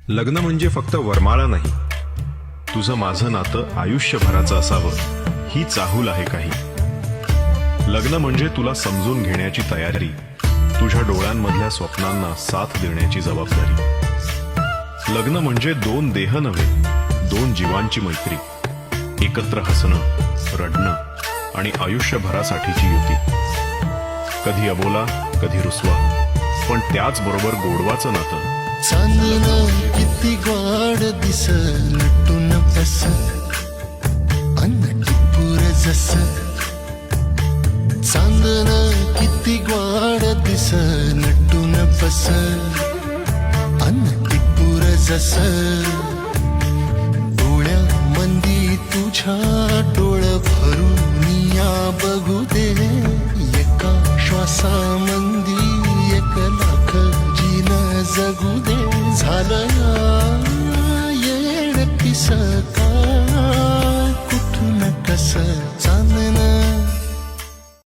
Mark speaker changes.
Speaker 1: लग्न म्हणजे फक्त वरमाळा नाही, तुझं माझं नातं आयुष्यभराचं असावं ही चाहूल आहे काही. लग्न म्हणजे तुला समजून घेण्याची तयारी, तुझ्या डोळ्यांमधल्या स्वप्नांना साथ देण्याची जबाबदारी. लग्न म्हणजे दोन देह नव्हे, दोन जीवांची मैत्री, एकत्र हसणं, रडणं आणि आयुष्यभरासाठीची युती. कधी अबोला, कधी रुसवा, पण त्याचबरोबर गोडवाचं नातं.
Speaker 2: चांदणं किती गोड दिस, नटून बस अन्न टिपूर जस. चांदणं किती गोड दिस, नटून बस अन्न टिपूर जस. डोळ्यामंदी तुझ्या डोळ भरून या बघू दे, एका श्वासामंदी 1 लाख जीन जगू दे. झालं येड पिस का कुठून कस चांदणं